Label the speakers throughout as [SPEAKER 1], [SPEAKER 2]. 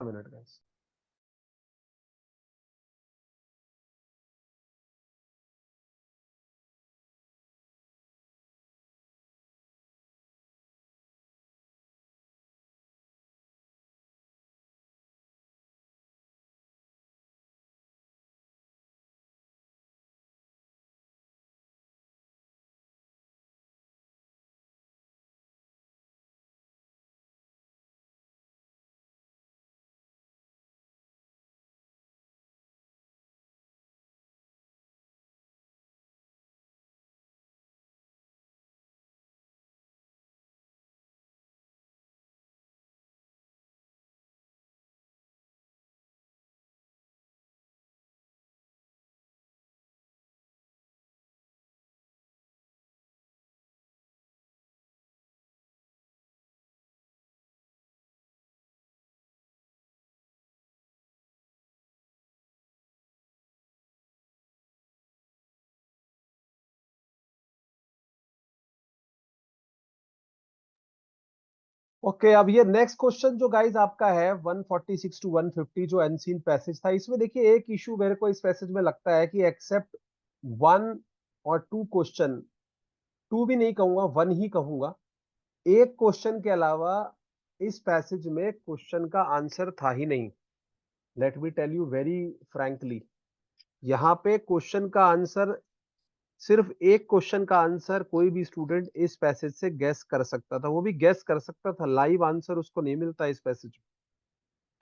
[SPEAKER 1] Minute guys. Okay, अब ये next question जो गाइज आपका है 146 टू 150 जो अनसीन पैसेज था, इसमें देखिए एक इशू मेरे को इस पैसेज में लगता है कि एक्सेप्ट वन और टू क्वेश्चन, टू भी नहीं कहूंगा, वन ही कहूंगा, एक क्वेश्चन के अलावा इस पैसेज में क्वेश्चन का आंसर था ही नहीं। Let me tell you very frankly, यहाँ पे क्वेश्चन का आंसर, सिर्फ एक क्वेश्चन का आंसर कोई भी स्टूडेंट इस पैसेज से गेस कर सकता था, वो भी गेस कर सकता था, लाइव आंसर उसको नहीं मिलता इस पैसेज में।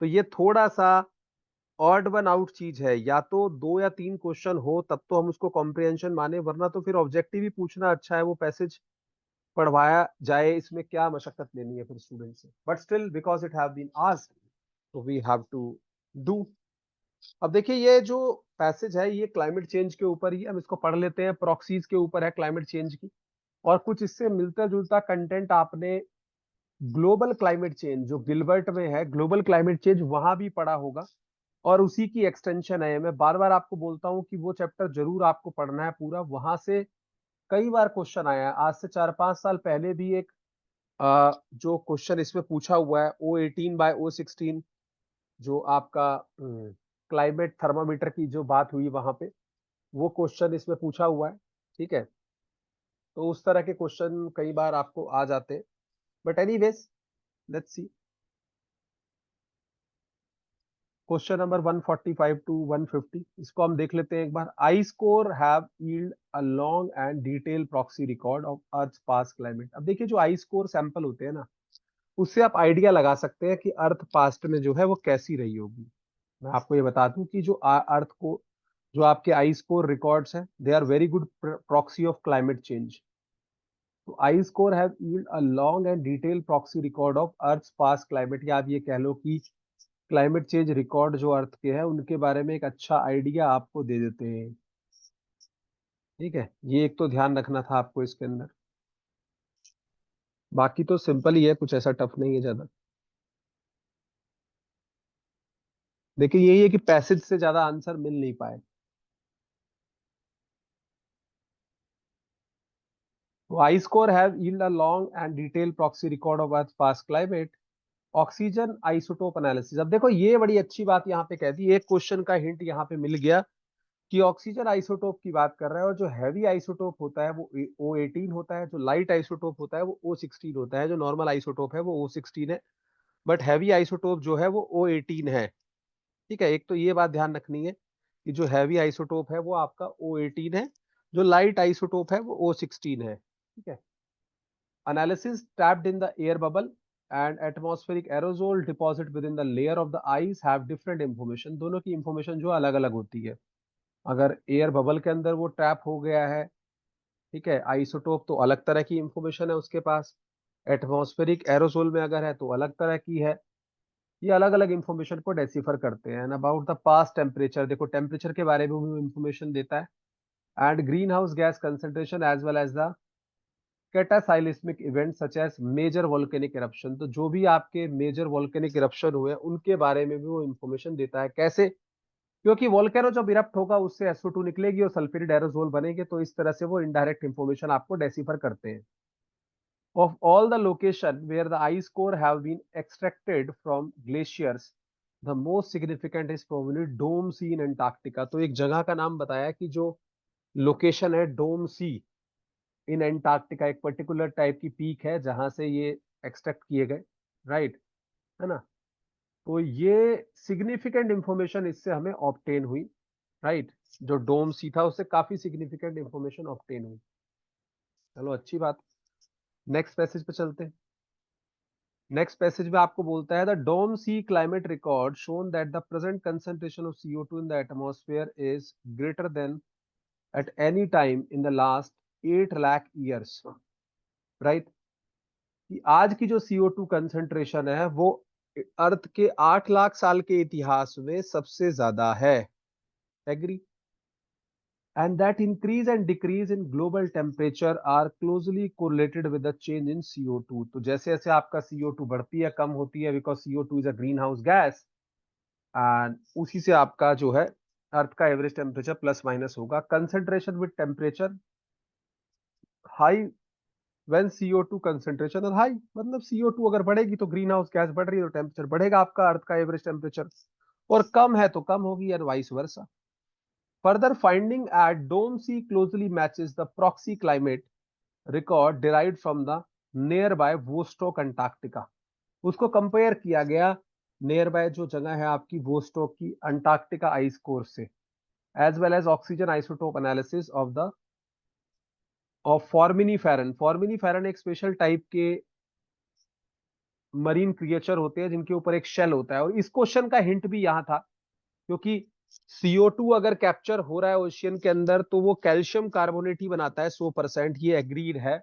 [SPEAKER 1] तो ये थोड़ा सा ऑड वन आउट चीज है, या तो दो या तीन क्वेश्चन हो तब तो हम उसको कॉम्प्रिहेंशन माने, वरना तो फिर ऑब्जेक्टिव ही पूछना अच्छा है, वो पैसेज पढ़वाया जाए, इसमें क्या मशक्कत लेनी है फिर स्टूडेंट से। But still because it have been asked, तो वी हैव टू डू। अब देखिए ये जो पैसेज है ये क्लाइमेट चेंज के ऊपर ही, हम इसको पढ़ लेते हैं, प्रॉक्सीज के ऊपर है क्लाइमेट चेंज की, और कुछ इससे मिलता जुलता कंटेंट आपने ग्लोबल क्लाइमेट चेंज जो गिलबर्ट में है, ग्लोबल क्लाइमेट चेंज वहां भी पढ़ा होगा, और उसी की एक्सटेंशन है। मैं बार बार आपको बोलता हूं कि वो चैप्टर जरूर आपको पढ़ना है पूरा, वहां से कई बार क्वेश्चन आया है। आज से 4-5 साल पहले भी एक जो क्वेश्चन इसमें पूछा हुआ है O18/O16, जो आपका क्लाइमेट थर्मामीटर की जो बात हुई वहां पे, वो क्वेश्चन इसमें पूछा हुआ है। ठीक है, तो उस तरह के क्वेश्चन कई बार आपको आ जाते हैं। But anyways, let's see question number 145 to 150, इसको हम देख लेते हैं एक बार। Ice core have yield a long and detail proxy record of earth past climate. अब देखिए जो आई स्कोर सैंपल होते हैं ना, उससे आप आइडिया लगा सकते हैं कि अर्थ पास्ट में जो है वो कैसी रही होगी। मैं आपको ये बता दूं कि जो अर्थ को, जो आपके आई स्कोर रिकॉर्ड्स हैं, they are very good proxy of climate change. तो ice core have yield a long and detail proxy record of earth past climate, या आप ये कह लो कि क्लाइमेट चेंज रिकॉर्ड जो अर्थ के हैं उनके बारे में एक अच्छा आइडिया आपको दे देते हैं। ठीक है, ये एक तो ध्यान रखना था आपको इसके अंदर। बाकी तो सिंपल ही है, कुछ ऐसा टफ नहीं है ज्यादा। देखिए यही है कि पैसेज से ज्यादा आंसर मिल नहीं पाए। तो ice core have yield a long and detail proxy record of earth past climate, oxygen isotope analysis. अब देखो ये बड़ी अच्छी बात यहाँ पे कह दी, एक क्वेश्चन का हिंट यहाँ पे मिल गया कि ऑक्सीजन आइसोटोप की बात कर रहा है, और जो हैवी आइसोटोप होता है वो O18 होता है, जो लाइट आइसोटोप होता है वो O16 होता है, जो नॉर्मल आइसोटोप है वो O16 है, बट हैवी आइसोटोप जो है वो O18 है। ठीक है, एक तो ये बात ध्यान रखनी है कि जो हैवी आइसोटोप है वो आपका O18 है, जो लाइट आइसोटोप है वो O16 है। ठीक है, analysis tapped in the air bubble and atmospheric aerosol deposit within the layer of the ice have different information, दोनों की इंफॉर्मेशन जो अलग अलग होती है। अगर एयर बबल के अंदर वो ट्रैप हो गया है, ठीक है, आइसोटोप, तो अलग तरह की इंफॉर्मेशन है उसके पास। एटमॉस्फेरिक एरोसोल में अगर है तो अलग तरह की है। ये अलग अलग इंफॉर्मेशन को डेसिफर करते हैं। अबाउट द पास्ट टेम्परेचर, देखो टेम्परेचर के बारे में भी इंफॉर्मेशन देता है, and greenhouse gas concentration as well as the cataclysmic event such as major volcanic eruption. तो जो भी आपके मेजर वोल्केनिक इरप्शन हुए उनके बारे में भी वो इंफॉर्मेशन देता है। कैसे? क्योंकि वोल्केनो जब इरप्ट होगा उससे SO2 निकलेगी और सल्फ्यूरिक एरोसोल बनेंगे, तो इस तरह से वो इनडायरेक्ट इंफॉर्मेशन आपको डेसिफर करते हैं। Of all the location where the ice core have been extracted from glaciers, the most significant is probably Dome C in Antarctica. तो एक जगह का नाम बताया कि जो लोकेशन है डोम सी इन एंटार्क्टिका, एक पर्टिकुलर टाइप की पीक है जहां से ये एक्सट्रैक्ट किए गए, राइट, है ना। तो ये सिग्निफिकेंट इंफॉर्मेशन इससे हमें ऑब्टेन हुई, राइट। जो डोम सी था उससे काफी सिग्निफिकेंट इंफॉर्मेशन ऑब्टेन हुई। चलो अच्छी बात। नेक्स्ट पैसेज पे चलते हैं। नेक्स्ट पैसेज में आपको बोलता है the Dome C climate record shown that the present concentration of CO2 in the atmosphere is greater than at any time in the last 8 lakh years, right. कि आज की जो CO2 कंसंट्रेशन है वो अर्थ के 8 लाख साल के इतिहास में सबसे ज्यादा है। Agree. And that increase and decrease in global temperature are closely correlated with the change in CO2। तो जैसे जैसे आपका CO2 बढ़ती है कम होती है, because CO2 is a greenhouse gas, and उसी से आपका जो है अर्थ का एवरेज टेम्परेचर प्लस माइनस होगा। Concentration with temperature high when CO2 concentration और हाई, मतलब CO2 अगर बढ़ेगी तो ग्रीन हाउस गैस बढ़ रही है तो टेम्परेचर बढ़ेगा आपका अर्थ का एवरेज टेम्परेचर, और कम है तो कम होगी, और vice versa. Further finding at Dome C closely matches the proxy climate record derived from the nearby Vostok Antarctica। उसको कंपेयर किया गया नियर बाय जो जगह है आपकी वोस्टोक की अंटार्कटिका आइस कोर्स से, as well as oxygen isotope analysis of the of foraminiferan. Foraminiferan एक स्पेशल टाइप के मरीन क्रिएचर होते हैं जिनके ऊपर एक शेल होता है, और इस क्वेश्चन का हिंट भी यहाँ था, क्योंकि CO2 अगर कैप्चर हो रहा है ओशियन के अंदर तो वो कैल्शियम कार्बोनेट ही बनाता है 100%, ये एग्रीड है।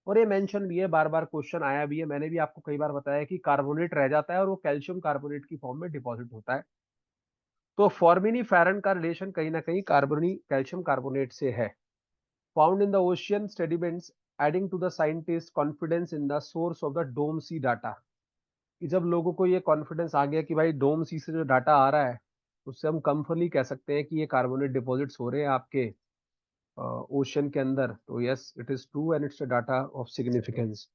[SPEAKER 1] और ये मेंशन भी है, बार बार क्वेश्चन आया भी है, मैंने भी आपको कई बार बताया कि कार्बोनेट रह जाता है और वो कैल्शियम कार्बोनेट की फॉर्म में डिपॉजिट होता है। तो फॉर्मिनीफेरन का रिलेशन कहीं ना कहीं कार्बोनी कैल्शियम कार्बोनेट से है। Found in the ocean sediments adding to the scientist confidence in the source of the Dome C data. कि जब लोगों को ये कॉन्फिडेंस आ गया कि भाई डोम सी से जो डाटा आ रहा है उससे हम कंफर्टली कह सकते हैं कि ये कार्बोनेट डिपॉजिट्स हो रहे हैं आपके ओशन के अंदर, तो yes it is true and it's a data of significance.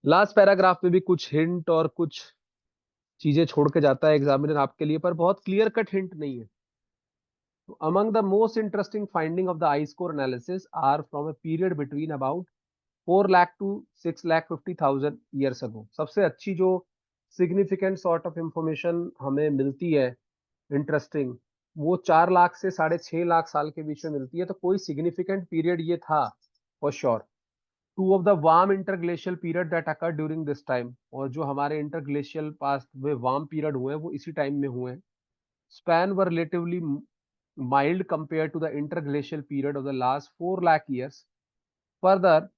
[SPEAKER 1] Last paragraph में भी कुछ हिंट और कुछ चीजें छोड़ के जाता है एग्जामिनर आपके लिए, पर बहुत क्लियर कट हिंट नहीं है। तो among the most interesting finding of the ice core analysis are from a period between about 4 lakh to 6,50,000 years ago. सबसे अच्छी जो सिग्निफिकेंट सॉर्ट ऑफ इंफॉर्मेशन हमें मिलती है इंटरेस्टिंग, वो 4 लाख से 6.5 लाख साल के बीच में मिलती है। तो कोई सिग्निफिकेंट पीरियड ये था for sure. Two of the warm interglacial period that occur during this time, और जो हमारे इंटरग्लेशियल पास्ट में वार्म पीरियड हुए हैं वो इसी टाइम में हुए हैं। Span were relatively mild compared to the interglacial period of the last 4 lakh years. Further,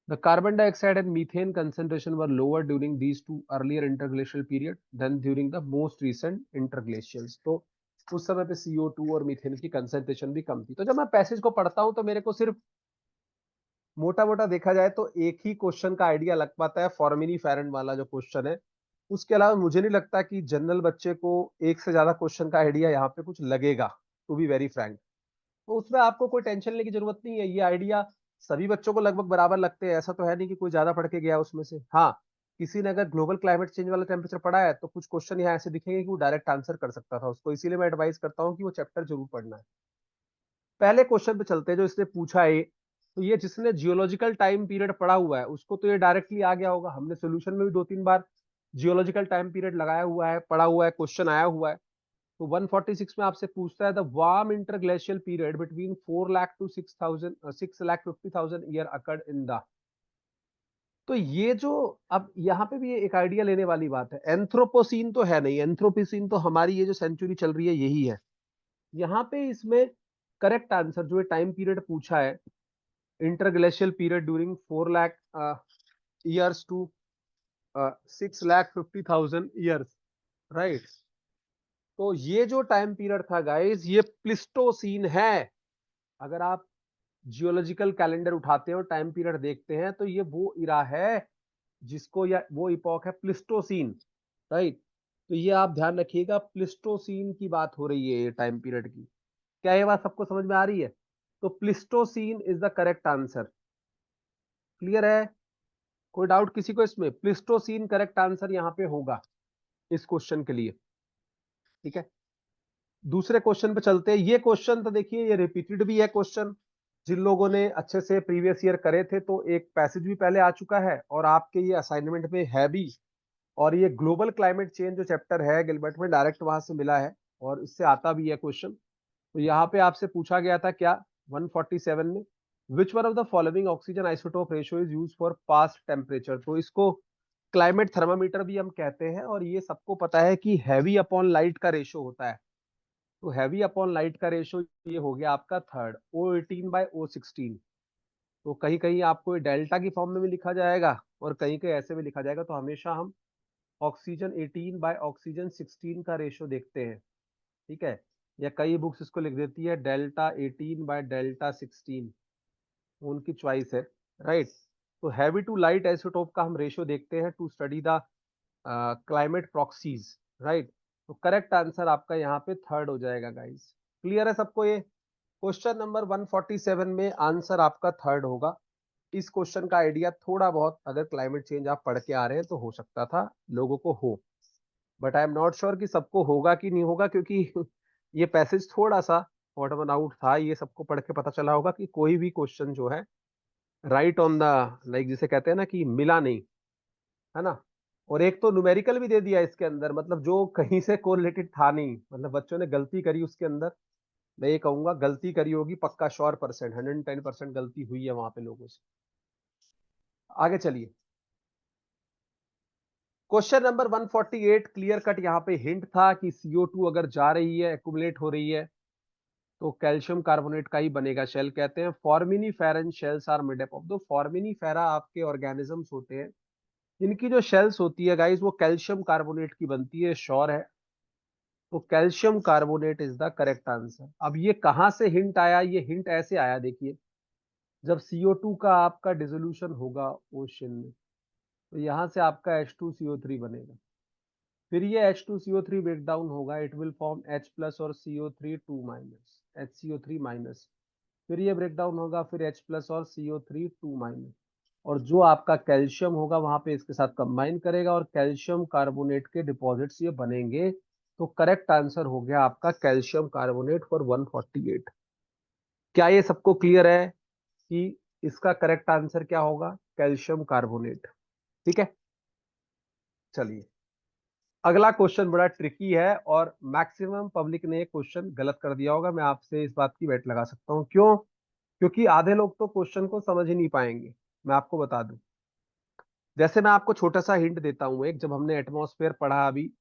[SPEAKER 1] the carbon dioxide and methane concentration were lower during these two earlier interglacial period than during the most recent interglacials। तो उस समय पे CO2 और methane की concentration भी कम थी। तो जब मैं पैसेज को पढ़ता हूं तो मेरे को सिर्फ मोटा मोटा देखा जाए तो एक ही क्वेश्चन का आइडिया लग पाता है, फॉर्मिनीफेरन वाला जो क्वेश्चन है। उसके अलावा मुझे नहीं लगता कि जनरल बच्चे को एक से ज्यादा क्वेश्चन का आइडिया यहाँ पे कुछ लगेगा, टू बी वेरी फ्रैंक। तो उसमें आपको कोई टेंशन लेने की जरूरत नहीं है, ये आइडिया सभी बच्चों को लगभग बराबर लगते हैं, ऐसा तो है नहीं कि कोई ज्यादा पढ़ के गया उसमें से। हाँ, किसी ने अगर ग्लोबल क्लाइमेट चेंज वाला टेम्परेचर पढ़ा है तो कुछ क्वेश्चन यहाँ ऐसे दिखेंगे कि वो डायरेक्ट आंसर कर सकता था उसको, इसीलिए मैं एडवाइस करता हूँ कि वो चैप्टर जरूर पढ़ना है। पहले क्वेश्चन पे चलते हैं जो इसने पूछा है। तो ये जिसने जियोलॉजिकल टाइम पीरियड पढ़ा हुआ है उसको तो ये डायरेक्टली आ गया होगा, हमने सोल्यूशन में भी 2-3 बार जियोलॉजिकल टाइम पीरियड लगाया हुआ है, पढ़ा हुआ है, क्वेश्चन आया हुआ है। तो 146 में आपसे पूछता है the warm interglacial period between 4 lakh to 6,50,000 year occurred in the. तो ये जो अब यहाँ पे भी ये एक आइडिया लेने वाली बात है, एंथ्रोपोसीन तो है नहीं, एंथ्रोपोसीन तो हमारी ये जो सेंचुरी चल रही है यही है। यहाँ पे इसमें करेक्ट आंसर जो टाइम पीरियड पूछा है, interglacial period during 4 lakh years to 6,50,000 years, right. तो ये जो टाइम पीरियड था गाइस ये प्लिस्टोसीन है। अगर आप जियोलॉजिकल कैलेंडर उठाते हैं और टाइम पीरियड देखते हैं तो ये वो इरा है जिसको, या वो इपॉक है प्लिस्टोसीन, राइट। तो ये आप ध्यान रखिएगा, प्लिस्टोसीन की बात हो रही है ये टाइम पीरियड की। क्या ये बात सबको समझ में आ रही है? तो Pleistocene is the correct answer. Clear है? कोई डाउट किसी को इसमें? प्लिस्टोसीन करेक्ट आंसर यहाँ पे होगा इस क्वेश्चन के लिए। ठीक है, दूसरे क्वेश्चन पे चलते हैं। ये क्वेश्चन तो देखिए ये रिपीटेड भी है क्वेश्चन, जिन लोगों ने अच्छे से प्रीवियस ईयर करे थे तो एक पैसेज भी पहले आ चुका है और आपके ये असाइनमेंट में है भी। और ये ग्लोबल क्लाइमेट चेंज जो चैप्टर है गिलबर्ट में डायरेक्ट वहां से मिला है और इससे आता भी है क्वेश्चन। तो यहाँ पे आपसे पूछा गया था क्या 147 में, which one of the following oxygen isotope ratio is use for past temperature. तो इसको क्लाइमेट थर्मामीटर भी हम कहते हैं और ये सबको पता है कि हैवी अपॉन लाइट का रेशियो होता है। तो हैवी अपॉन लाइट का रेशियो ये हो गया आपका थर्ड, O18/O16। तो कहीं कहीं आपको डेल्टा की फॉर्म में भी लिखा जाएगा और कहीं कहीं ऐसे भी लिखा जाएगा। तो हमेशा हम ऑक्सीजन 18/ऑक्सीजन 16 का रेशियो देखते हैं, ठीक है। या कई बुक्स इसको लिख देती है डेल्टा 18/डेल्टा 16, उनकी चॉइस है, राइट। तो हैवी टू लाइट आइसोटोप का हम रेशियो देखते हैं to study the climate proxies, right. तो करेक्ट आंसर आपका यहाँ पे थर्ड हो जाएगा गाइस। क्लियर है सबको ये? क्वेश्चन नंबर 147 में आंसर आपका थर्ड होगा। इस क्वेश्चन का आइडिया थोड़ा बहुत अगर क्लाइमेट चेंज आप पढ़ के आ रहे हैं तो हो सकता था लोगों को हो, but I am not sure कि सबको होगा कि नहीं होगा, क्योंकि ये पैसेज थोड़ा सा ऑड वन आउट था। ये सबको पढ़ के पता चला होगा कि कोई भी क्वेश्चन जो है राइट ऑन द, लाइक जिसे कहते हैं ना कि मिला नहीं, है ना। और एक तो न्यूमेरिकल भी दे दिया इसके अंदर, मतलब जो कहीं से कोरिलेटेड था नहीं, मतलब बच्चों ने गलती करी उसके अंदर। मैं ये कहूंगा गलती करी होगी पक्का, श्योर परसेंट, 110% गलती हुई है वहां पे लोगों से। आगे चलिए, क्वेश्चन नंबर 148 क्लियर कट यहाँ पे हिंट था कि CO2 अगर जा रही है, एक्यूमुलेट हो रही है, तो कैल्शियम कार्बोनेट का ही बनेगा शेल। कहते हैं foraminiferan shells are made up of. दो फॉर्मिनीफेरा आपके ऑर्गेनिजम्स होते हैं, इनकी जो शेल्स होती है गाइस वो कैल्शियम कार्बोनेट की बनती है, श्योर है। तो calcium carbonate is the correct answer. अब ये कहां से हिंट आया? ये हिंट ऐसे आया, देखिए, जब CO2 का आपका डिसोल्यूशन होगा ओशन में, तो यहाँ से आपका H2CO3 बनेगा। फिर ये H2CO3 ब्रेक डाउन होगा, it will form H plus और CO3 2 माइनस, HCO3 माइनस। फिर ये ब्रेक डाउन होगा, फिर H प्लस और CO3 2 माइनस। और जो आपका कैल्शियम होगा वहां पे इसके साथ कंबाइन करेगा और कैल्शियम कार्बोनेट के डिपॉजिट्स ये बनेंगे। तो करेक्ट आंसर हो गया आपका कैल्शियम कार्बोनेट फॉर 148। क्या ये सबको क्लियर है कि इसका करेक्ट आंसर क्या होगा? कैल्शियम कार्बोनेट, ठीक है। चलिए, अगला क्वेश्चन बड़ा ट्रिकी है और मैक्सिमम पब्लिक ने क्वेश्चन गलत कर दिया होगा। मैं आपसे इस बात की वेट लगा सकता हूँ। क्यों? क्योंकि आधे लोग तो क्वेश्चन को समझ ही नहीं पाएंगे। मैं आपको बता दूं, जैसे मैं आपको छोटा सा हिंट देता हूं, एक जब हमने एटमॉस्फेयर पढ़ा अभी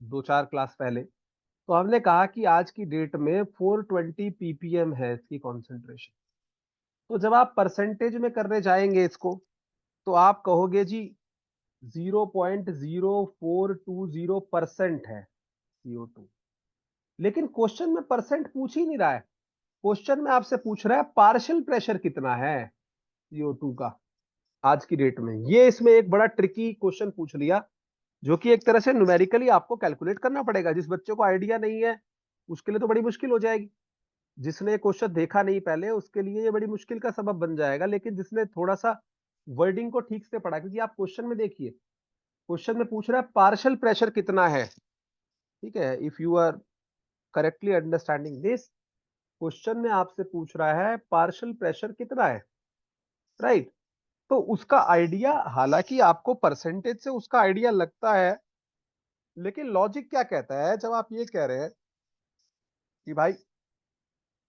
[SPEAKER 1] 2-4 क्लास पहले, तो हमने कहा कि आज की डेट में 420 ppm है इसकी कॉन्सेंट्रेशन। तो जब आप परसेंटेज में करने जाएंगे इसको, तो आप कहोगे जी 0.0420% है CO2। लेकिन क्वेश्चन में परसेंट पूछ ही नहीं रहा है, क्वेश्चन में आपसे पूछ रहा है पार्शियल प्रेशर कितना है CO2 का आज की डेट में। ये इसमें एक बड़ा ट्रिकी क्वेश्चन पूछ लिया, जो कि एक तरह से न्यूमेरिकली आपको कैलकुलेट करना पड़ेगा। जिस बच्चे को आइडिया नहीं है उसके लिए तो बड़ी मुश्किल हो जाएगी, जिसने क्वेश्चन देखा नहीं पहले उसके लिए ये बड़ी मुश्किल का सबब बन जाएगा। लेकिन जिसने थोड़ा सा वर्डिंग को ठीक से पढ़ा, क्योंकि आप क्वेश्चन में देखिए, क्वेश्चन में पूछ रहा है पार्शियल प्रेशर कितना है, ठीक है। If you are correctly understanding this, question में आपसे पूछ रहा है पार्शियल प्रेशर कितना है, राइट। तो उसका आइडिया, हालांकि आपको परसेंटेज से उसका आइडिया लगता है, लेकिन लॉजिक क्या कहता है जब आप ये कह रहे हैं कि भाई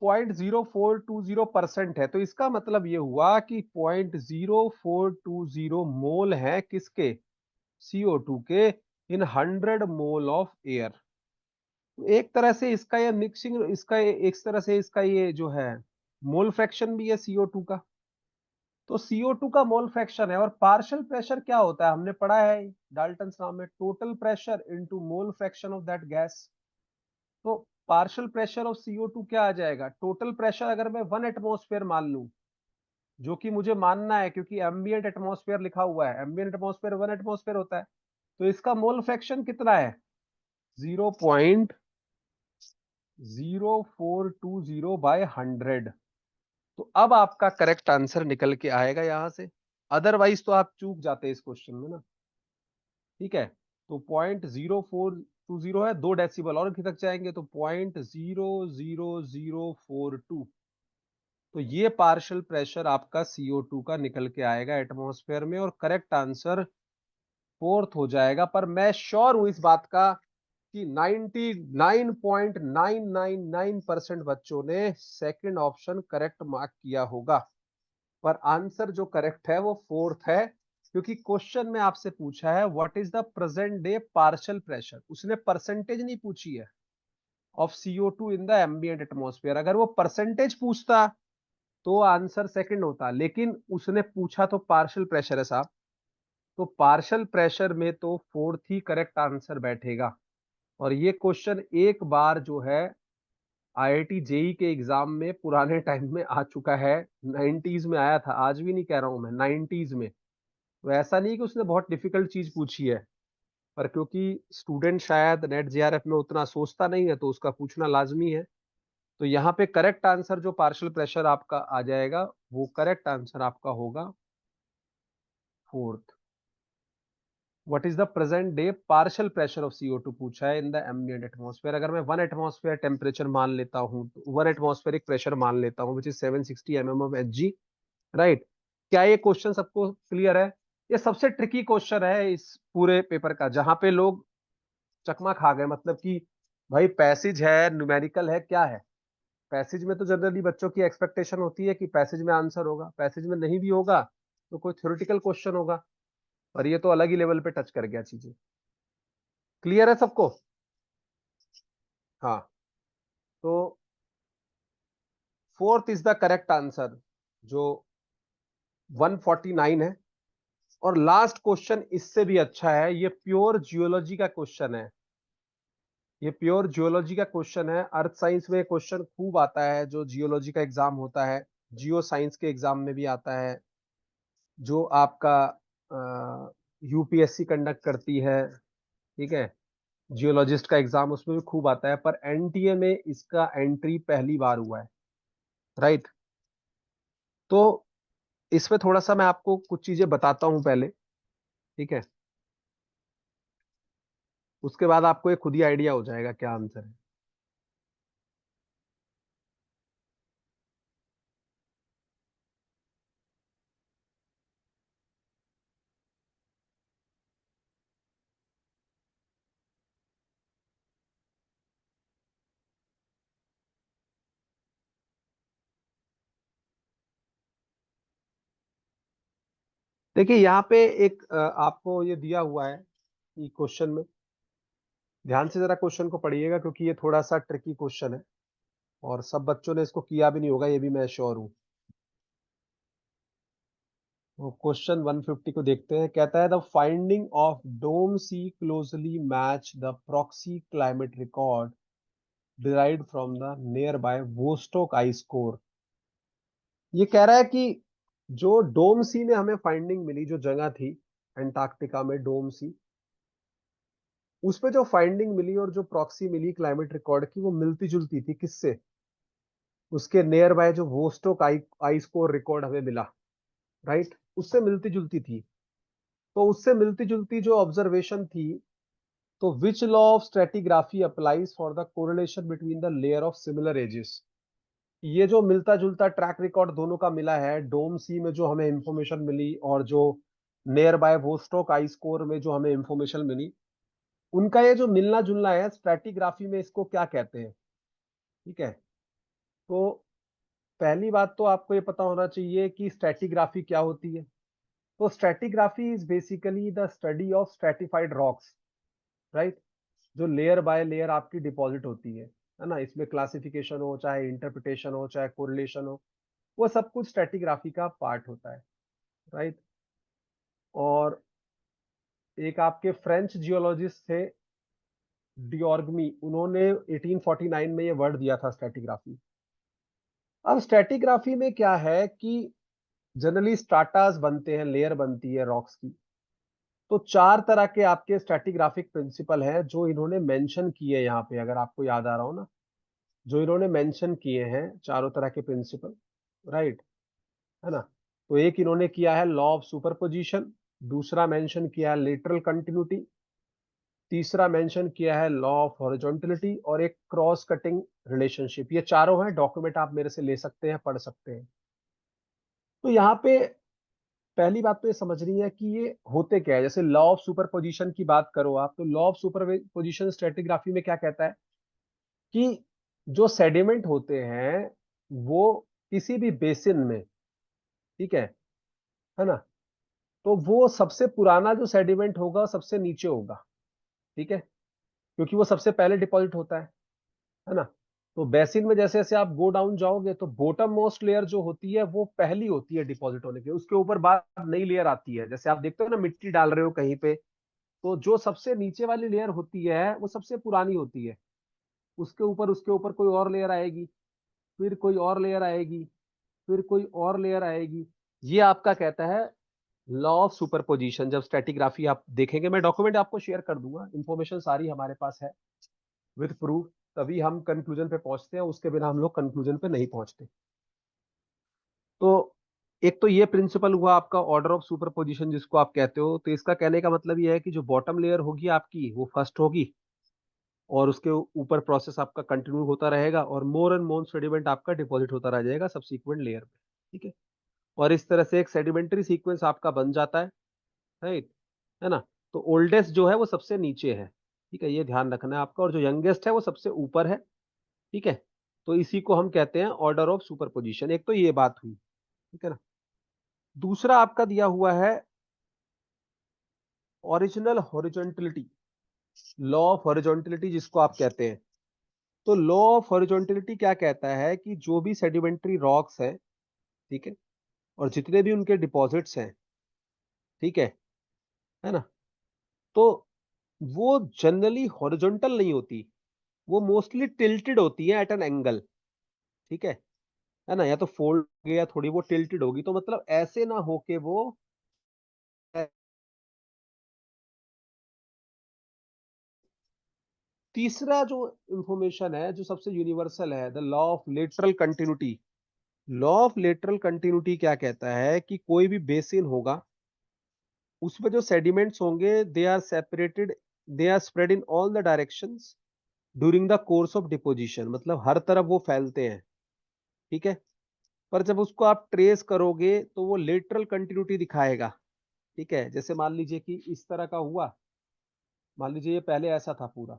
[SPEAKER 1] 0.0420% है, तो इसका मतलब ये हुआ कि 0.0420 मोल है किसके? CO2 के इन 100 मोल ऑफ एयर। तो एक तरह से इसका ये मिक्सिंग, इसका एक तरह से इसका ये जो है मोल फ्रैक्शन भी है CO2 का। तो CO2 का मोल फ्रैक्शन है। और पार्शियल प्रेशर क्या होता है हमने पढ़ा है डाल्टन लॉ में, total pressure into mole fraction of that gas. तो पार्शियल प्रेशर ऑफ CO2 क्या आ जाएगा? टोटल प्रेशर अगर मैं 1 एटमॉस्फेयर मान लूं, जो कि मुझे मानना है क्योंकि एम्बिएंट एटमॉस्फेयर लिखा हुआ है, एम्बिएंट एटमॉस्फेयर 1 एटमॉस्फेयर होता है, तो इसका मोल फ्रैक्शन कितना है? 0.0420/100। तो अब आपका करेक्ट आंसर निकल के आएगा यहां से, अदरवाइज तो आप चूक जाते इस क्वेश्चन में ना, ठीक है। तो 20 है, 2 डेसिबल और खिसक जाएंगे तो 0.00042। तो ये पार्शियल प्रेशर आपका CO2 का निकल के आएगा एटमॉस्फेयर में, और करेक्ट आंसर फोर्थ हो जाएगा। पर मैं श्योर हूं इस बात का कि 99.999% बच्चों ने सेकंड ऑप्शन करेक्ट मार्क किया होगा, पर आंसर जो करेक्ट है वो फोर्थ है। क्योंकि क्वेश्चन में आपसे पूछा है what is the present day partial pressure, उसने परसेंटेज नहीं पूछी है of CO2 in the ambient atmosphere. अगर वो परसेंटेज पूछता तो आंसर सेकंड होता, लेकिन उसने पूछा तो पार्शियल प्रेशर है साहब, तो पार्शियल प्रेशर में तो फोर्थ ही करेक्ट आंसर बैठेगा। और ये क्वेश्चन एक बार जो है IIT जेई के एग्जाम में पुराने टाइम में आ चुका है, 90s में आया था, आज भी नहीं कह रहा हूं मैं, 90s में। तो ऐसा नहीं कि उसने बहुत डिफिकल्ट चीज पूछी है, पर क्योंकि स्टूडेंट शायद नेट JRF में उतना सोचता नहीं है तो उसका पूछना लाजमी है। तो यहाँ पे करेक्ट आंसर जो पार्शियल प्रेशर आपका आ जाएगा वो करेक्ट आंसर आपका होगा fourth. What is the present day partial pressure of CO2 पूछा है इन द एम्बिएंट एटमॉस्फेयर। अगर मैं 1 एटमॉस्फेयर टेम्परेचर मान लेता हूँ, 1 एटमॉस्फेरिक प्रेशर मान लेता हूँ which is 760 mm of Hg, right. क्या ये क्वेश्चन सबको क्लियर है? ये सबसे ट्रिकी क्वेश्चन है इस पूरे पेपर का, जहां पे लोग चकमा खा गए, मतलब कि भाई पैसेज है, न्यूमेरिकल है, क्या है। पैसेज में तो जनरली बच्चों की एक्सपेक्टेशन होती है कि पैसेज में आंसर होगा, पैसेज में नहीं भी होगा तो कोई थ्योरेटिकल क्वेश्चन होगा, और ये तो अलग ही लेवल पे टच कर गया चीजें। क्लियर है सबको? हाँ। तो fourth is the correct answer जो 149 है। और लास्ट क्वेश्चन इससे भी अच्छा है, ये प्योर जियोलॉजी का क्वेश्चन है। ये प्योर जियोलॉजी का क्वेश्चन है। अर्थ साइंस में क्वेश्चन खूब आता है जो जियोलॉजी का एग्जाम होता है, जियो साइंस के एग्जाम में भी आता है, जो आपका UPSC कंडक्ट करती है, ठीक है, जियोलॉजिस्ट का एग्जाम, उसमें भी खूब आता है। पर NTA में इसका एंट्री पहली बार हुआ है, राइट। तो इसमें थोड़ा सा मैं आपको कुछ चीजें बताता हूं पहले, ठीक है, उसके बाद आपको ये खुद ही आइडिया हो जाएगा क्या आंसर है। देखिए यहाँ पे एक आपको ये दिया हुआ है कि क्वेश्चन में, ध्यान से जरा क्वेश्चन को पढ़िएगा क्योंकि ये थोड़ा सा ट्रिकी क्वेश्चन है और सब बच्चों ने इसको किया भी नहीं होगा, ये भी मैं श्योर हूँ। वो क्वेश्चन 150 को देखते हैं। कहता है the finding of Dome C closely match the proxy climate record derived from the nearby Vostok ice core. ये कह रहा है कि जो डोम सी में हमें फाइंडिंग मिली, जो जगह थी अंटार्कटिका में डोम सी, उसपे जो फाइंडिंग मिली और जो प्रॉक्सी मिली क्लाइमेट रिकॉर्ड की, वो मिलती जुलती थी किससे? उसके नियर बाय जो वोस्टोक आइस कोर रिकॉर्ड हमें मिला, राइट, उससे मिलती जुलती थी। तो उससे मिलती जुलती जो ऑब्जर्वेशन थी, तो which law of stratigraphy applies for the correlation between the layer of similar ages. ये जो मिलता जुलता ट्रैक रिकॉर्ड दोनों का मिला है, डोम सी में जो हमें इंफॉर्मेशन मिली और जो near by Vostok ice core में जो हमें इंफॉर्मेशन मिली, उनका ये जो मिलना जुलना है, स्ट्रेटिग्राफी में इसको क्या कहते हैं, ठीक है। तो पहली बात तो आपको ये पता होना चाहिए कि स्ट्रेटिग्राफी क्या होती है। तो stratigraphy is basically the study of stratified rocks, right, जो लेयर बाय लेयर आपकी डिपॉजिट होती है ना। इसमें क्लासिफिकेशन हो, चाहे इंटरप्रिटेशन हो, चाहे कोरिलेशन हो, वो सब कुछ स्ट्रेटिग्राफी का पार्ट होता है, राइट। और एक आपके फ्रेंच जियोलॉजिस्ट थे डियोर्गमी, उन्होंने 1849 में ये वर्ड दिया था स्ट्रेटिग्राफी। अब स्ट्रेटिग्राफी में क्या है कि जनरली स्ट्राटास बनते हैं, लेयर बनती है रॉक्स की। तो 4 तरह के आपके स्ट्रेटिग्राफिक प्रिंसिपल हैं जो इन्होंने मेंशन किए यहाँ पे, अगर आपको याद आ रहा हो ना, जो इन्होंने मेंशन किए हैं चारों तरह के प्रिंसिपल, राइट, है ना। तो एक इन्होंने किया है लॉ ऑफ सुपरपोजिशन, दूसरा मेंशन किया है लेटरल कंटिन्यूटी, तीसरा मेंशन किया है लॉ ऑफ हॉरिजॉन्टलिटी, और एक क्रॉस कटिंग रिलेशनशिप। ये चारों हैं, डॉक्यूमेंट आप मेरे से ले सकते हैं, पढ़ सकते हैं। तो यहाँ पे पहली बात तो ये समझनी है कि ये होते क्या है। जैसे लॉ ऑफ सुपरपोजिशन की बात करो आप, तो लॉ ऑफ सुपरपोजिशन स्ट्रेटिग्राफी में क्या कहता है कि जो सेडिमेंट होते हैं वो किसी भी बेसिन में, ठीक है ना, तो वो सबसे पुराना जो सेडिमेंट होगा सबसे नीचे होगा, ठीक है, क्योंकि वो सबसे पहले डिपॉजिट होता है ना। तो बेसिन में जैसे जैसे आप गो डाउन जाओगे तो बॉटम मोस्ट लेयर जो होती है वो पहली होती है डिपॉजिट होने की, उसके ऊपर बाद नई लेयर आती है। जैसे आप देखते हो ना, मिट्टी डाल रहे हो कहीं पे, तो जो सबसे नीचे वाली लेयर होती है वो सबसे पुरानी होती है। उसके ऊपर कोई और लेयर आएगी, फिर कोई और लेयर आएगी, फिर कोई और लेयर आएगी। ये आपका कहता है लॉ ऑफ सुपरपोजिशन। जब स्ट्रेटिग्राफी आप देखेंगे, मैं डॉक्यूमेंट आपको शेयर कर दूंगा, इंफॉर्मेशन सारी हमारे पास है विद प्रूफ, तभी हम कंक्लूजन पे पहुंचते हैं, उसके बिना हम लोग कंक्लूजन पे नहीं पहुंचते। तो एक तो ये प्रिंसिपल हुआ आपका ऑर्डर ऑफ सुपरपोजिशन जिसको आप कहते हो। तो इसका कहने का मतलब ये है कि जो बॉटम लेयर होगी आपकी वो फर्स्ट होगी, और उसके ऊपर प्रोसेस आपका कंटिन्यू होता रहेगा, और मोर एंड मोर सेडिमेंट आपका डिपॉजिट होता रह जाएगा सबसीक्वेंट लेयर में, ठीक है। और इस तरह से एक सेडिमेंट्री सीक्वेंस आपका बन जाता है, राइट, है ना। तो ओल्डेस्ट जो है वो सबसे नीचे है, ठीक है, ये ध्यान रखना है आपका, और जो यंगेस्ट है वो सबसे ऊपर है, ठीक है। तो इसी को हम कहते हैं ऑर्डर ऑफ सुपरपोजिशन। एक तो ये बात हुई, ठीक है ना। दूसरा आपका दिया हुआ है ओरिजिनल हॉरिजॉन्टलिटी, लॉ ऑफ हॉरिजॉन्टलिटी जिसको आप कहते हैं। तो लॉ ऑफ हॉरिजॉन्टलिटी क्या कहता है कि जो भी सेडिमेंट्री रॉक्स हैं, ठीक है, और जितने भी उनके डिपॉजिट्स हैं, ठीक है ना, तो वो जनरली हॉरिजॉन्टल नहीं होती, वो मोस्टली टिल्टेड होती है एट एन एंगल, ठीक है ना, या तो फोल्ड या थोड़ी वो टिल्टेड होगी, तो मतलब ऐसे ना हो के वो। तीसरा जो इंफॉर्मेशन है जो सबसे यूनिवर्सल है, the law of lateral continuity. Law of lateral continuity क्या कहता है कि कोई भी बेसिन होगा उसमें जो सेडिमेंट्स होंगे they are separated, they are spread in all the directions during the course of deposition, मतलब हर तरफ वो फैलते हैं, ठीक है। पर जब उसको आप ट्रेस करोगे तो वो लेटरल कंटिन्यूटी दिखाएगा, ठीक है। जैसे मान लीजिए कि इस तरह का हुआ, मान लीजिए ये पहले ऐसा था पूरा,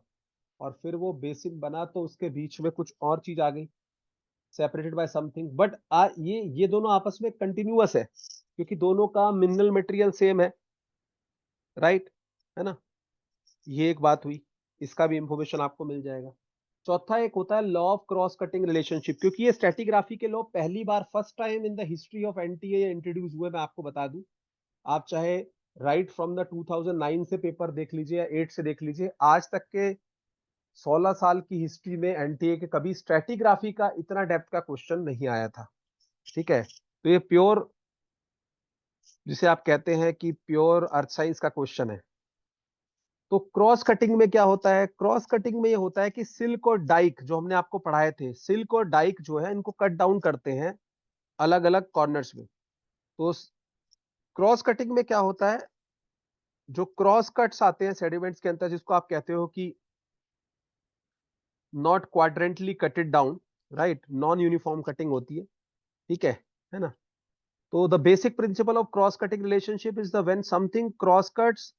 [SPEAKER 1] और फिर वो बेसिन बना तो उसके बीच में कुछ और चीज आ गई, सेपरेटेड बाय समथिंग, बट ये दोनों आपस में कंटिन्यूअस है क्योंकि दोनों का मिनरल मटेरियल सेम है, राइट, है ना। ये एक बात हुई, इसका भी इंफॉर्मेशन आपको मिल जाएगा। चौथा एक होता है law of cross cutting relationship, क्योंकि ये स्ट्रेटिग्राफी के लॉ पहली बार first time in the history of NTA introduce हुए। मैं आपको बता दूं, आप चाहे राइट फ्रॉम द 2009 से पेपर देख लीजिए या 8 से देख लीजिए, आज तक के 16 साल की हिस्ट्री में एनटीए के कभी स्ट्रेटिग्राफी का इतना डेप्थ का क्वेश्चन नहीं आया था, ठीक है। तो ये प्योर, जिसे आप कहते हैं कि प्योर अर्थ साइंस का क्वेश्चन है। तो क्रॉस कटिंग में क्या होता है, क्रॉस कटिंग में ये होता है कि सिल्क और डाइक जो हमने आपको पढ़ाए थे, सिल्क और डाइक जो है इनको कट डाउन करते हैं अलग अलग कॉर्नर्स में। तो क्रॉस कटिंग में क्या होता है, जो क्रॉस कट्स आते हैं सेडिमेंट्स के अंदर, जिसको आप कहते हो कि not quadrantly cutted down, right, non uniform cutting होती है ना। तो the basic principle of cross cutting relationship is the when something cross cuts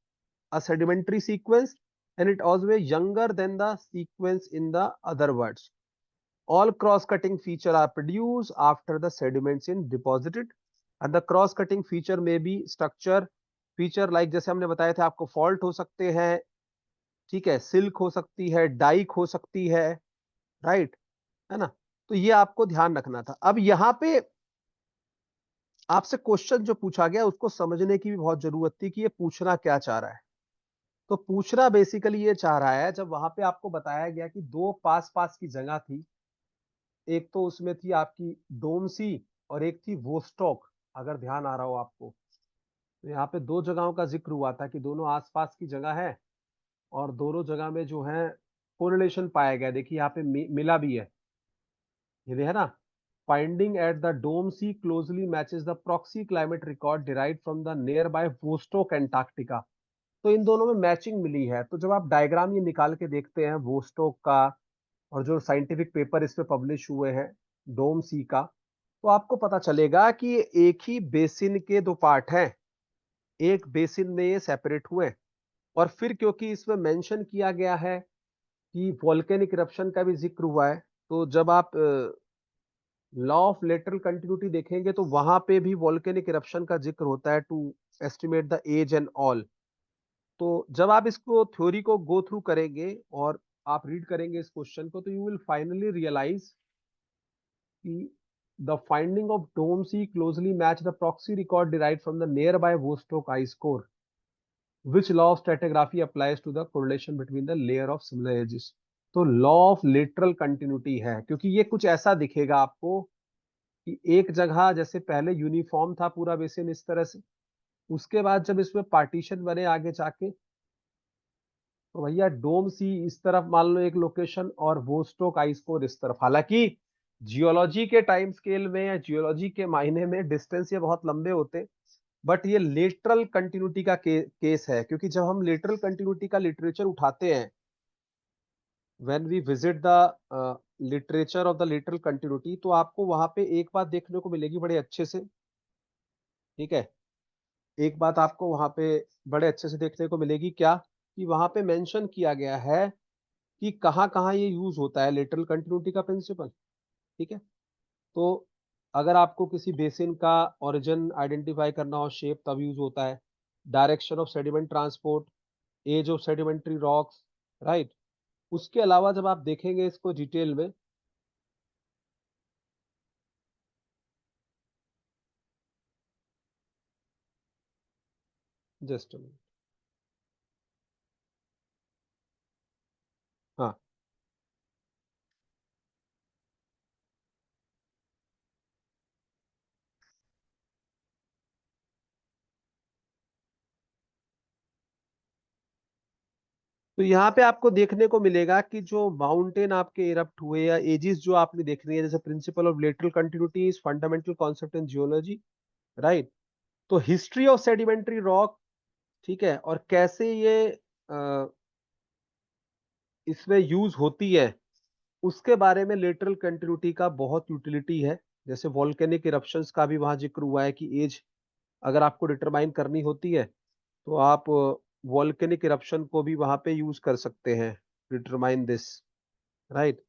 [SPEAKER 1] a sedimentary sequence and it always younger than the sequence in the other words. All cross-cutting feature are produced after the sediments in deposited, and the cross-cutting feature may be structure feature like जैसे हमने बताया था आपको, fault हो सकते हैं, ठीक है, सिल्क हो सकती है, डाइक हो सकती है, राइट, है ना। तो ये आपको ध्यान रखना था। अब यहाँ पे आपसे क्वेश्चन जो पूछा गया उसको समझने की भी बहुत जरूरत थी कि ये पूछना क्या चाह रहा है। तो पूछना बेसिकली ये चाह रहा है, जब वहां पे आपको बताया गया कि दो पास पास की जगह थी, एक तो उसमें थी आपकी डोमसी और एक थी वोस्टॉक, अगर ध्यान आ रहा हो आपको, तो यहाँ पे दो जगहों का जिक्र हुआ था कि दोनों आसपास की जगह है, और दोनों जगह में जो है कोरिलेशन पाया गया। देखिए यहाँ पे मिला भी है, ये है ना, finding at the Dome C closely matches the proxy climate record derived from the nearby Vostok Antarctica. तो इन दोनों में मैचिंग मिली है। तो जब आप डायग्राम ये निकाल के देखते हैं वोस्टोक का और जो साइंटिफिक पेपर इस पे पब्लिश हुए हैं डोम सी का, तो आपको पता चलेगा कि ये एक ही बेसिन के दो पार्ट हैं, एक बेसिन में ये सेपरेट हुए। और फिर क्योंकि इसमें मेंशन किया गया है कि वोल्केनिक इरप्शन का भी जिक्र हुआ है, तो जब आप लॉ ऑफ लेटरल कंटिन्यूटी देखेंगे तो वहां पे भी वोल्केनिक इरप्शन का जिक्र होता है to estimate the age and all. तो जब आप इसको थ्योरी को गो थ्रू करेंगे और आप रीड करेंगे इस क्वेश्चन को, तो यू विल फाइनली रियलाइज कि the finding of Dome C closely match the proxy record derived from the nearby Vostok ice core, which law of stratigraphy applies to the correlation between the layer of similar edges। तो law of lateral continuity है, क्योंकि ये कुछ ऐसा दिखेगा आपको कि एक जगह जैसे पहले यूनिफॉर्म था पूरा बेसिन इस तरह से, उसके बाद जब इसमें पार्टीशन बने आगे जाके, तो भैया डोम सी इस तरफ मान लो एक लोकेशन और वोस्टोक आइसकोर इस तरफ। हालांकि जियोलॉजी के टाइम स्केल में या जियोलॉजी के मायने में डिस्टेंस ये बहुत लंबे होते, बट ये लेटरल कंटिन्यूटी का केस है, क्योंकि जब हम लेटरल कंटिन्यूटी का लिटरेचर उठाते हैं, when we visit the literature of the lateral continuity, तो आपको वहां पे एक बात देखने को मिलेगी बड़े अच्छे से। ठीक है, एक बात आपको वहां पे बड़े अच्छे से देखने को मिलेगी, क्या कि वहां पे मेंशन किया गया है कि कहाँ कहाँ ये यूज होता है लेटरल कंटिन्यूटी का प्रिंसिपल। ठीक है, तो अगर आपको किसी बेसिन का ओरिजिन आइडेंटिफाई करना हो, शेप तब यूज होता है, direction of sediment transport, age of sedimentary rocks, right. उसके अलावा जब आप देखेंगे इसको डिटेल में, जस्ट हाँ, तो यहाँ पे आपको देखने को मिलेगा कि जो माउंटेन आपके इरप्ट हुए या एजिस जो आपने देख रही है, जैसे principle of lateral continuity is fundamental concept in geology, right. तो हिस्ट्री ऑफ सेडिमेंट्री रॉक, ठीक है, और कैसे ये इसमें यूज होती है, उसके बारे में लेटरल कंटिन्यूटी का बहुत यूटिलिटी है। जैसे वॉल्केनिक इरप्शंस का भी वहां जिक्र हुआ है कि एज अगर आपको डिटरमाइन करनी होती है, तो आप वॉल्केनिक इरप्शन को भी वहां पे यूज कर सकते हैं, डिटरमाइन दिस, राइट।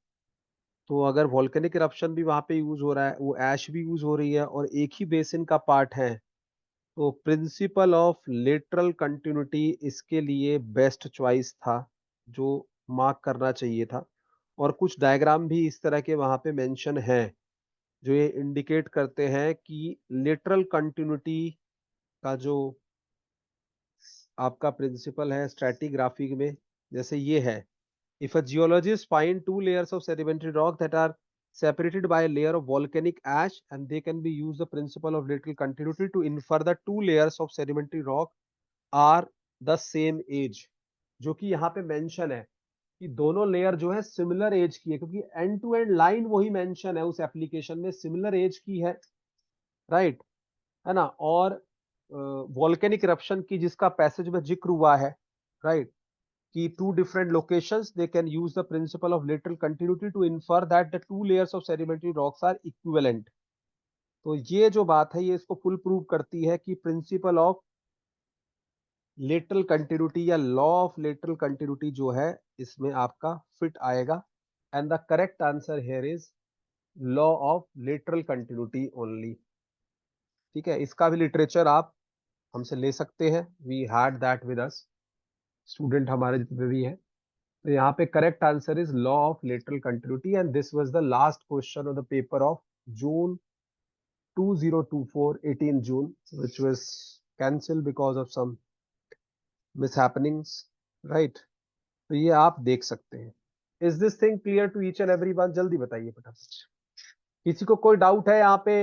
[SPEAKER 1] तो अगर वॉल्केनिक इरप्शन भी वहां पे यूज हो रहा है, वो ऐश भी यूज हो रही है और एक ही बेसिन का पार्ट है, तो प्रिंसिपल ऑफ लेटरल कंटिन्यूटी इसके लिए बेस्ट चॉइस था, जो मार्क करना चाहिए था। और कुछ डायग्राम भी इस तरह के वहां पे मेंशन है, जो ये इंडिकेट करते हैं कि लेटरल कंटिन्यूटी का जो आपका प्रिंसिपल है स्ट्रैटिग्राफी में, जैसे ये है, if a geologist find two layers of sedimentary rock that are separated by a layer of volcanic ash, and they can be used the principle of lateral continuity to infer the two layers of sedimentary rock are the same age। जो कि यहाँ पे mention है कि दोनों layer जो है similar as की है, क्योंकि एंड टू एंड लाइन वही मेंशन है उस एप्लीकेशन में, सिमिलर एज की है, राइट, है ना। और वॉल्केनिक इरप्शन की जिसका पैसेज में जिक्र हुआ है, राइट, कि two different locations they can use the principle of lateral continuity to infer that the two layers of sedimentary rocks are equivalent। तो ये जो बात है ये इसको फुल प्रूव करती है कि प्रिंसिपल ऑफ लेटरल कंटिन्यूटी या लॉ ऑफ लेटरल कंटिन्यूटी जो है इसमें आपका फिट आएगा। And the correct answer here is law of lateral continuity only. ठीक है, इसका भी लिटरेचर आप हमसे ले सकते हैं, we had that with us, student हमारे जितने भी हैं। तो यहाँ पे correct answer is law of lateral continuity, and this was the last question of the paper of June 2024, 18 June, which was cancelled because of some mishappenings, right। तो ये आप देख सकते हैं। Is this thing clear to each and every one? जल्दी बताइए फटाफट, किसी को कोई डाउट है यहाँ पे?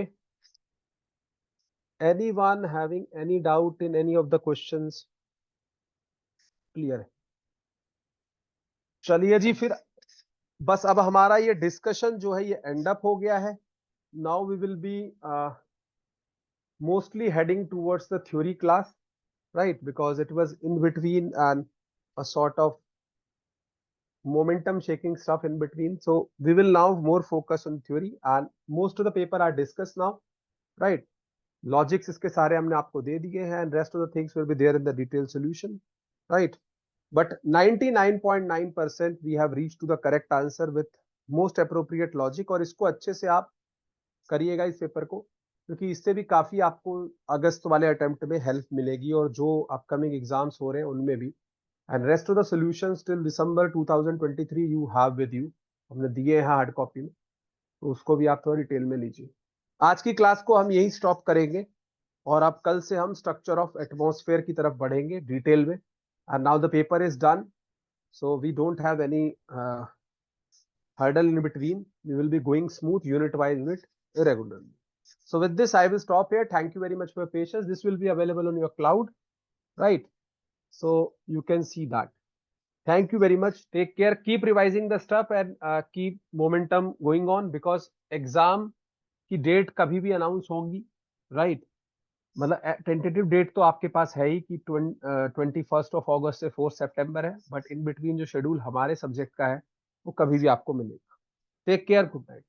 [SPEAKER 1] Any one having any doubt in any of the questions? Clear है? चलिए जी, फिर बस अब हमारा ये डिस्कशन जो है ये एंड अप हो गया है। Now we will be mostly heading towards the theory class. right? Because it was in between and a sort of momentum shaking stuff in between. So we will now more focus on theory and most of the paper are discussed now, right? Logics इसके सारे हमने आपको दे दिए हैं and rest of the things will be there in the detailed solution, right? But 99.9% we have reached to the correct answer with most appropriate logic और इसको अच्छे से आप करिएगा इस पेपर को, क्योंकि इससे भी काफी आपको अगस्त वाले अटेम्प्ट में हेल्प मिलेगी और जो अपकमिंग एग्जाम्स हो रहे हैं उनमें भी। And rest of the solutions till December 2023 you have with you, हमने दिए हैं हार्ड कॉपी में, तो उसको भी आप थोड़ा डिटेल में लीजिए। आज की क्लास को हम यही स्टॉप करेंगे और अब कल से हम स्ट्रक्चर ऑफ एटमॉस्फेयर की तरफ बढ़ेंगे डिटेल में। And now the paper is done, so we don't have any hurdle in between. We will be going smooth unit by unit irregularly. So with this I will stop here. Thank you very much for your patience. This will be available on your cloud, right? So you can see that. Thank you very much. Take care. Keep revising the stuff and keep momentum going on, because exam की date कभी भी announce होगी, right? मतलब tentative date तो आपके पास है ही कि 21 से 4 सितंबर है, बट इन बिटवीन जो शेड्यूल हमारे सब्जेक्ट का है वो कभी भी आपको मिलेगा। Take care, good night.